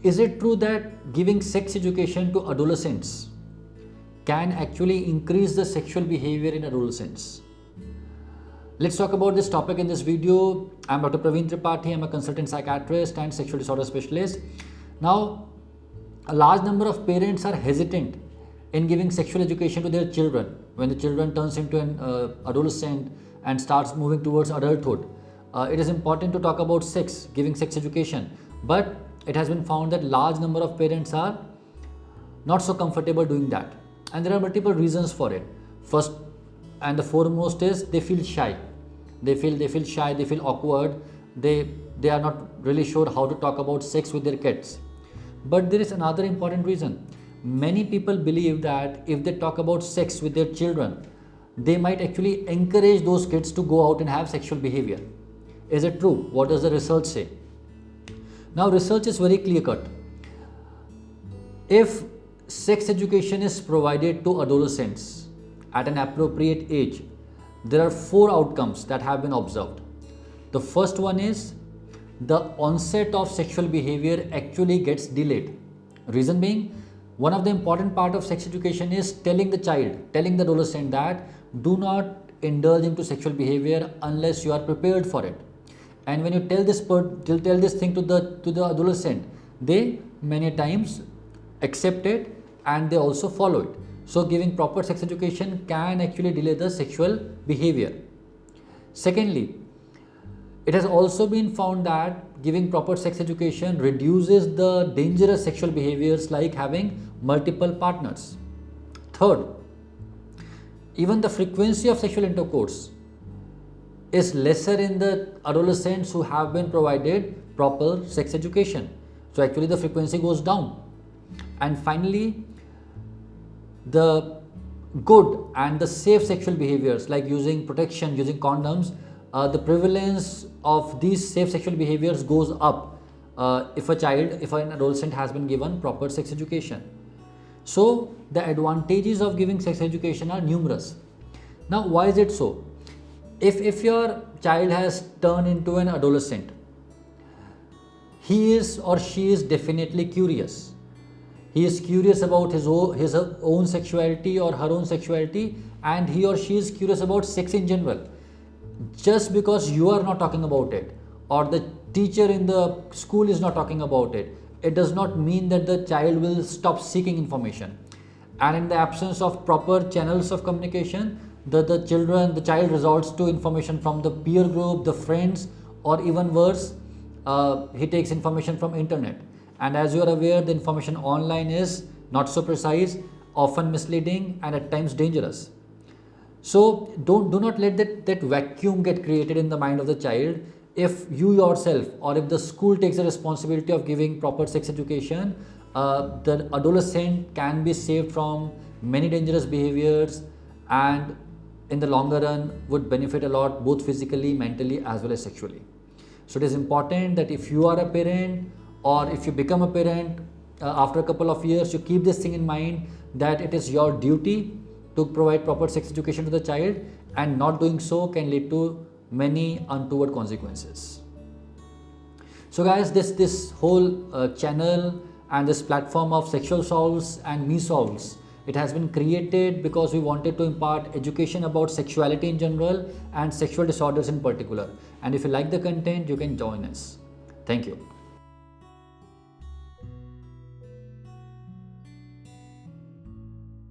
Is it true that giving sex education to adolescents can actually increase the sexual behavior in adolescents? Let's talk about this topic in this video. I'm Dr. Praveen Tripathi. I'm a consultant psychiatrist and sexual disorder specialist. Now, a large number of parents are hesitant in giving sexual education to their children when the children turns into an adolescent and starts moving towards adulthood. It is important to talk about sex, giving sex education, but it has been found that large number of parents are not so comfortable doing that, and there are multiple reasons for it. First and the foremost is they feel shy. They feel shy, they feel awkward, they are not really sure how to talk about sex with their kids. But there is another important reason. Many people believe that if they talk about sex with their children, they might actually encourage those kids to go out and have sexual behavior. Is it true? What does the research say? Now, research is very clear cut. If sex education is provided to adolescents at an appropriate age, there are 4 outcomes that have been observed. The first one is the onset of sexual behavior actually gets delayed. Reason being, one of the important part of sex education is telling the adolescent that do not indulge into sexual behavior unless you are prepared for it. And when you tell this thing to the adolescent, they many times accept it and they also follow it. So giving proper sex education can actually delay the sexual behavior. Secondly, it has also been found that giving proper sex education reduces the dangerous sexual behaviors like having multiple partners. Third, even the frequency of sexual intercourse is lesser in the adolescents who have been provided proper sex education. So actually the frequency goes down. And finally, the good and the safe sexual behaviors like using protection, using condoms, the prevalence of these safe sexual behaviors goes up if an adolescent has been given proper sex education. So the advantages of giving sex education are numerous. Now, why is it so? If your child has turned into an adolescent, he is or she is definitely curious. He is curious about his own sexuality or her own sexuality, and he or she is curious about sex in general. Just because you are not talking about it or the teacher in the school is not talking about it, it does not mean that the child will stop seeking information. And in the absence of proper channels of communication, the child resorts to information from the peer group, the friends, or even worse, he takes information from internet. And as you are aware, the information online is not so precise, often misleading, and at times dangerous. So do not let that vacuum get created in the mind of the child. If you yourself or if the school takes the responsibility of giving proper sex education, the adolescent can be saved from many dangerous behaviors and in the longer run would benefit a lot, both physically, mentally, as well as sexually. So it is important that if you are a parent or if you become a parent after a couple of years, you keep this thing in mind that it is your duty to provide proper sex education to the child, and not doing so can lead to many untoward consequences. So guys, this whole channel and this platform of Sexual Solves and Me Solves, it has been created because we wanted to impart education about sexuality in general and sexual disorders in particular. And if you like the content, you can join us. Thank you.